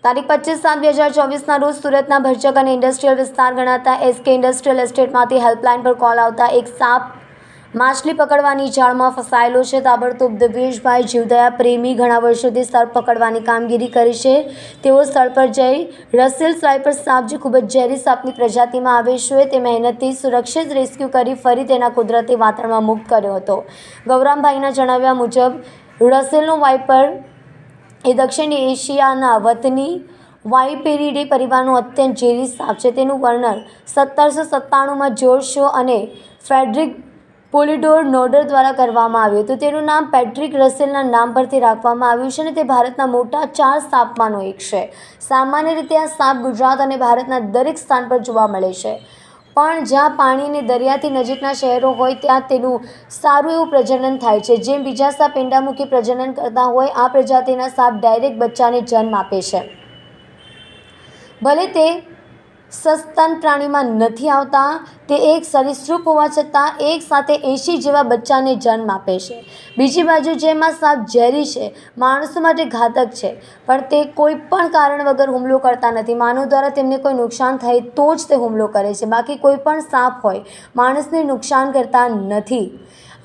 તારીખ 25/7/2024ના રોજ સુરતના ભરચક અને ઇન્ડસ્ટ્રીયલ વિસ્તાર ગણાતા એસકે ઇન્ડસ્ટ્રીયલ એસ્ટેટમાંથી હેલ્પલાઇન પર કોલ આવતા એક સાપ માછલી પકડવાની જાળમાં ફસાયેલો છે. તાબડતોબ દિવ્યેશભાઈ જીવદયા પ્રેમી ઘણા વર્ષોથી સર્પ પકડવાની કામગીરી કરી છે. તેઓ સ્થળ પર જઈ રસેલ સ્વાઈપર સાપ, જે ખૂબ જ ઝેરી સાપની પ્રજાતિમાં આવે છે, તે મહેનતથી સુરક્ષિત રેસ્ક્યુ કરી ફરી તેના કુદરતી વાતાવરણમાં મુક્ત કર્યો હતો. ગૌરામભાઈના જણાવ્યા મુજબ રસેલનો વાઇપર એ દક્ષિણ એશિયાના વતની વાઇપેરિડે પરિવારનો અત્યંત ઝેરી સાપ છે. તેનું વર્ણન 1797માં જ્યોર્જ શો અને ફ્રેડરિક પોલિડોર નોડર દ્વારા કરવામાં આવ્યું હતું. તેનું નામ પેટ્રિક રસેલના નામ પરથી રાખવામાં આવ્યું છે અને તે ભારતના મોટા 4 સાપમાંનો એક છે. સામાન્ય રીતે આ સાપ ગુજરાત અને ભારતના દરેક સ્થાન પર જોવા મળે છે, પણ જ્યાં પાણી અને દરિયાથી નજીકના શહેરો હોય ત્યાં તેનું સારું એવું પ્રજનન થાય છે. જેમ બીજા સાપ પેંડામુખી પ્રજનન કરતા હોય, આ પ્રજાતિના સાપ ડાયરેક્ટ બચ્ચાને જન્મ આપે છે. ભલે તે સસ્તન પ્રાણીમાં નથી આવતા, તે એક સરીસૃપ હોવા છતાં એક સાથે 80 જેવા બચ્ચાને જન્મ આપે છે. બીજી બાજુ જેમ આ સાપ ઝેરી છે, માણસો માટે ઘાતક છે, પણ તે કોઈ પણ કારણ વગર હુમલો કરતા નથી. માનવ દ્વારા તેમને કોઈ નુકસાન થાય તો જ તે હુમલો કરે છે, બાકી કોઈ પણ સાપ હોય માણસને નુકસાન કરતા નથી.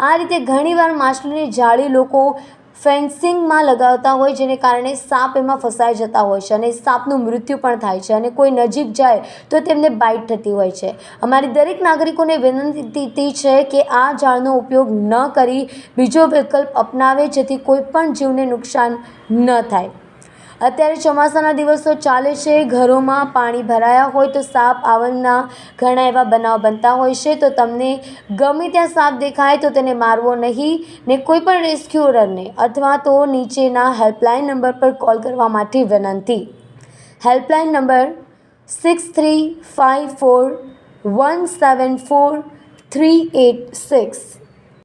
આ રીતે ઘણીવાર માછલીની જાળી લોકો ફેન્સિંગમાં લગાવતા હોય, જેને કારણે સાપ એમાં ફસાઈ જતા હોય છે અને સાપનું મૃત્યુ પણ થાય છે અને કોઈ નજીક જાય તો તેમને બાઇટ થતી હોય છે. અમારી દરેક નાગરિકોને વિનંતી છે કે આ જાળનો ઉપયોગ ન કરી બીજો વિકલ્પ અપનાવે, જેથી કોઈ પણ જીવને નુકસાન ન થાય. અત્યારે ચોમાસાના દિવસો ચાલે છે, ઘરોમાં પાણી ભરાયા હોય તો સાપ આવવાના ઘણા એવા બનાવ બનતા હોય છે. તો તમને ગમે ત્યાં સાપ દેખાય તો તેને મારવો નહીં ને કોઈ પણ રેસ્ક્યુઅરને અથવા તો નીચેના હેલ્પલાઇન નંબર પર કોલ કરવા માટે વિનંતી. Helpline number 6354174386.